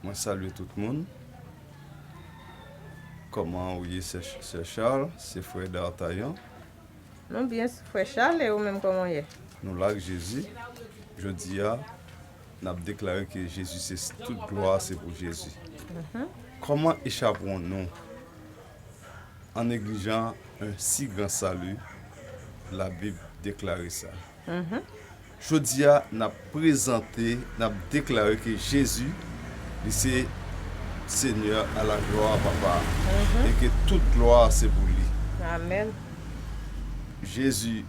Moi salue tout le monde. Comment oui, c'est Charles, c'est frère d'Artayan. Non bien, frère Charles, et ou même comment est? Nous là Jésus. Je dis à, nous avons déclaré que Jésus, c'est toute gloire, c'est pour Jésus. Comment échappons-nous en négligeant un si grand salut? La Bible déclare ça. Je dis à, nous avons présenté, nous avons déclaré que Jésus, c'est Seigneur à la gloire, Papa, et que toute gloire, c'est pour lui. Amen. Jésus,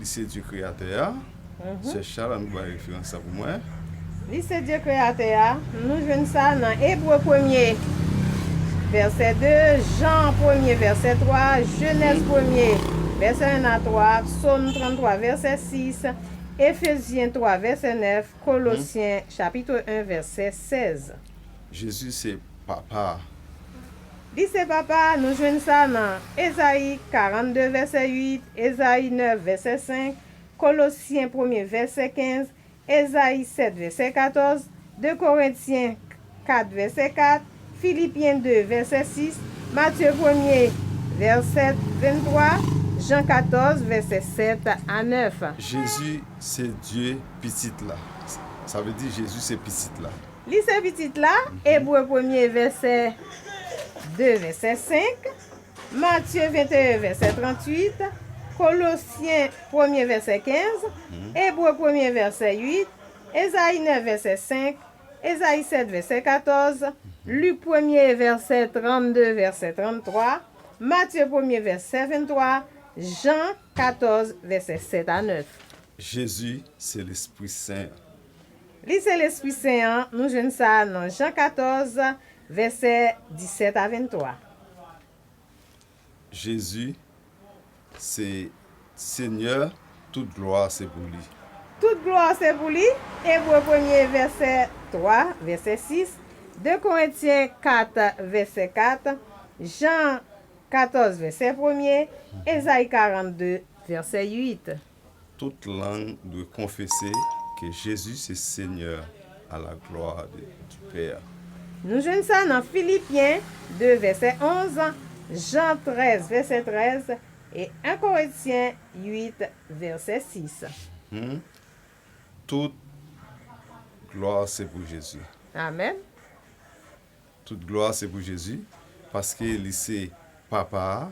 c'est Dieu créateur. C'est Charles, nous avons référence pour moi. Lui c'est Dieu créateur. Nous jouons ça dans Hébreu 1er, verset 2, Jean 1er, verset 3, Genèse 1er, verset 1 à 3, Psaume 33, verset 6, Éphésiens 3, verset 9, Colossiens chapitre 1, verset 16. Jésus, c'est Papa. Lui c'est papa, nous jouons ça dans Ésaïe 42, verset 8, Ésaïe 9, verset 5, Colossiens 1er, verset 15, Ésaïe 7, verset 14, 2 Corinthiens 4, verset 4, Philippiens 2, verset 6, Matthieu 1er, verset 23, Jean 14, verset 7 à 9. Jésus, c'est Dieu petit là. Ça veut dire Jésus, c'est petit là. Lui c'est petit là, Hébreu 1er, verset 2, verset 5, Matthieu 21, verset 38, Colossiens 1er, verset 15, Hébreu 1er, verset 8, Ésaïe 9, verset 5, Ésaïe 7, verset 14, Luc 1er, verset 32, verset 33, Matthieu 1er, verset 23, Jean 14, verset 7 à 9. Jésus, c'est l'Esprit Saint. Lui c'est l'Esprit Saint, nous jouons ça dans Jean 14, verset 17 à 23. Jésus, c'est Seigneur, toute gloire, c'est pour lui. Toute gloire c'est pour lui. Hébreu 1er, verset 3, verset 6, 2 Corinthiens 4, verset 4, Jean 14, verset 1er, Ésaïe 42, verset 8. Toute langue doit confesser que Jésus, c'est Seigneur à la gloire du Père. Nous jouons ça dans Philippiens 2, verset 11, Jean 13, verset 13 et 1 Corinthiens 8, verset 6. Toute gloire, c'est pour Jésus. Amen. Toute gloire, c'est pour Jésus. Parce que c'est Papa,